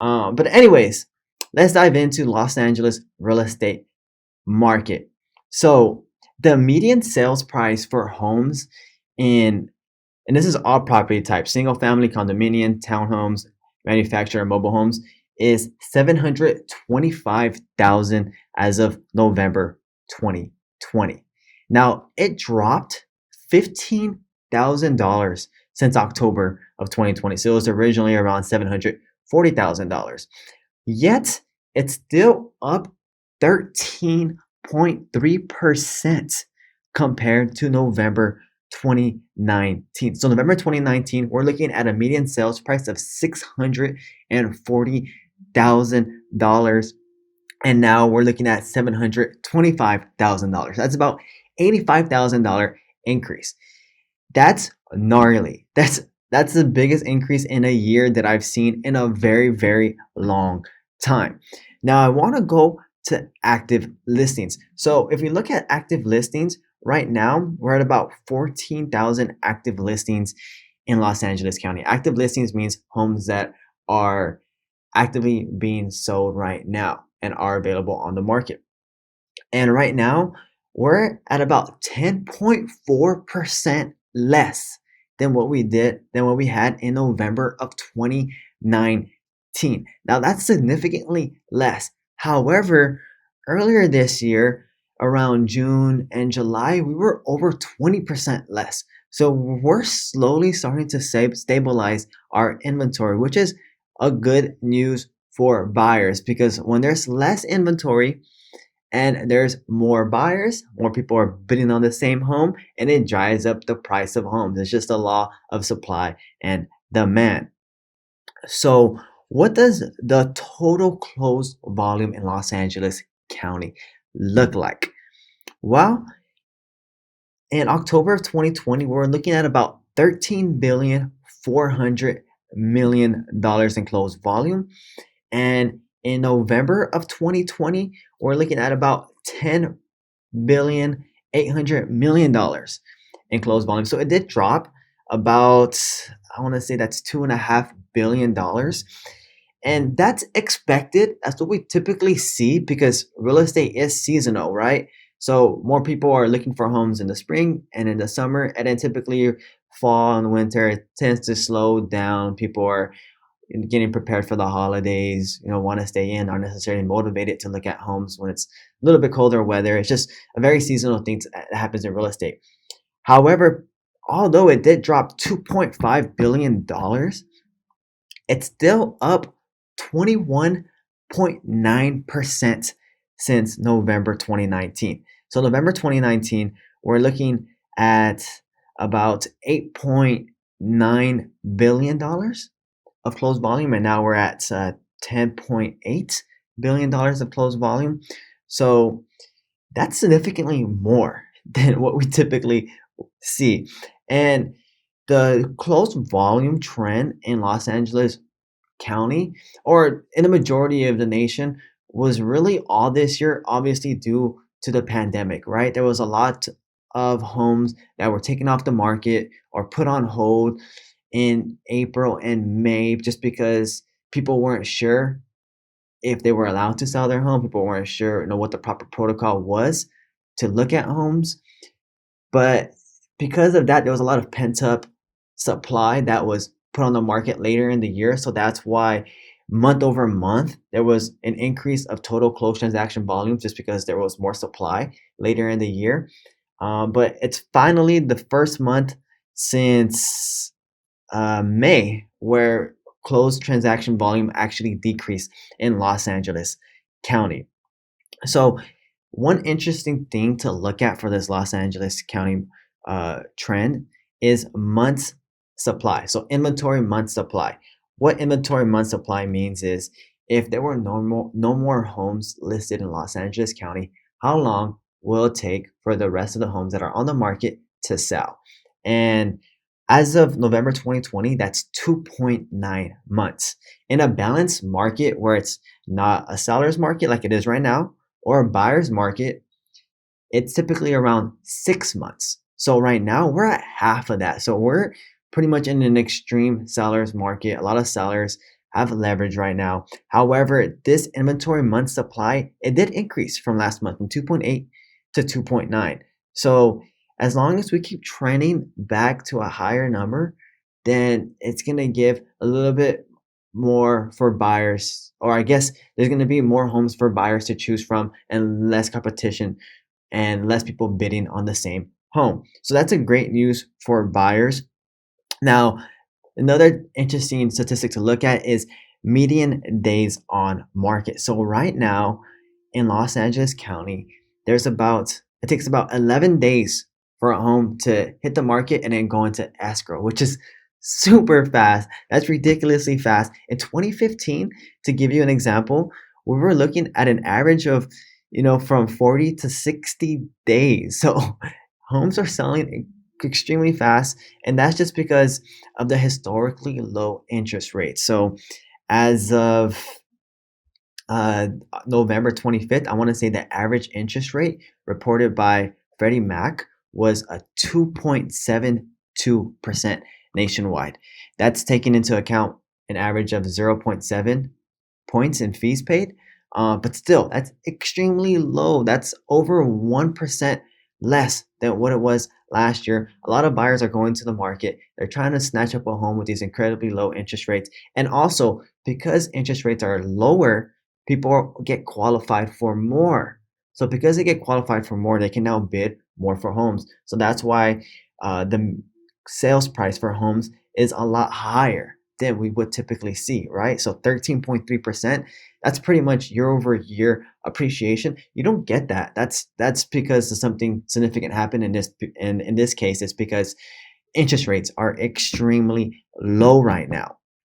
But anyways, let's dive into Los Angeles real estate market. So the median sales price for homes in, and this is all property types, single family, condominium, townhomes, manufactured and mobile homes, is 725,000 as of November 2020. Now it dropped $15,000 since October of 2020. So it was originally around $740,000. Yet it's still up 13.3% compared to November 2019. So November 2019, we're looking at a median sales price of $640,000. And now we're looking at $725,000. That's about $85,000 increase. That's gnarly. That's the biggest increase in a year that I've seen in a very, very long time. Now I want to go to active listings. So if we look at active listings, right now we're at about 14,000 active listings in Los Angeles County. Active listings means homes that are actively being sold right now and are available on the market. And right now we're at about 10.4% less than what we had in November of 2019. Now that's significantly less. However, earlier this year, around June and July, we were over 20% less. So we're slowly starting to stabilize our inventory, which is a good news for buyers, because when there's less inventory and there's more buyers, more people are bidding on the same home, and it drives up the price of homes. It's just a law of supply and demand. So what does the total closed volume in Los Angeles County look like? Well, in October of 2020, we're looking at about $13,400,000,000 in closed volume. And in November of 2020, we're looking at about $10,800,000,000 in closed volume. So it did drop about, I want to say that's $2.5 billion. And that's expected. That's what we typically see because real estate is seasonal, right? So more people are looking for homes in the spring and in the summer, and then typically fall and winter it tends to slow down. People are getting prepared for the holidays, want to stay in, aren't necessarily motivated to look at homes when it's a little bit colder weather. It's just a very seasonal thing that happens in real estate. However, although it did drop $2.5 billion, it's still up 21.9% since November 2019. So November 2019, we're looking at about $8.9 billion of closed volume, and now we're at $10.8 billion of closed volume. So that's significantly more than what we typically see. And the closed volume trend in Los Angeles County, or in the majority of the nation, was really all this year, obviously due to the pandemic, right? There was a lot of homes that were taken off the market or put on hold in April and May just because people weren't sure if they were allowed to sell their home. People weren't sure, what the proper protocol was to look at homes. But because of that, there was a lot of pent up supply that was put on the market later in the year. So that's why month over month, there was an increase of total closed transaction volume just because there was more supply later in the year. But it's finally the first month since May where closed transaction volume actually decreased in Los Angeles County. So one interesting thing to look at for this Los Angeles County trend is months supply. So inventory month supply. What inventory month supply means is if there were no more homes listed in Los Angeles County, how long will it take for the rest of the homes that are on the market to sell? And as of November 2020, that's 2.9 months. In a balanced market where it's not a seller's market like it is right now, or a buyer's market, it's typically around 6 months. So right now we're at half of that. So we're pretty much in an extreme seller's market. A lot of sellers have leverage right now. However, this inventory month supply, it did increase from last month from 2.8 to 2.9. So as long as we keep trending back to a higher number, then it's going to give a little bit more for buyers, or I guess there's going to be more homes for buyers to choose from and less competition and less people bidding on the same home. So that's a great news for buyers. Now, another interesting statistic to look at is median days on market. So right now in Los Angeles County, it takes about 11 days for a home to hit the market and then go into escrow, which is super fast. That's ridiculously fast. In 2015, to give you an example, we were looking at an average of, from 40 to 60 days. So homes are selling extremely fast, and that's just because of the historically low interest rates. So as of uh, November 25th, I want to say the average interest rate reported by Freddie Mac was a 2.72% nationwide. That's taking into account an average of 0.7 points in fees paid. But still, that's extremely low. That's over 1% less than what it was last year. A lot of buyers are going to the market. They're trying to snatch up a home with these incredibly low interest rates. And also, because interest rates are lower, people get qualified for more. So because they get qualified for more, they can now bid more for homes. So that's why the sales price for homes is a lot higher than we would typically see, right? So 13.3%, that's pretty much year over year appreciation. You don't get that. That's because of something significant happened in this case. It's because interest rates are extremely low right now.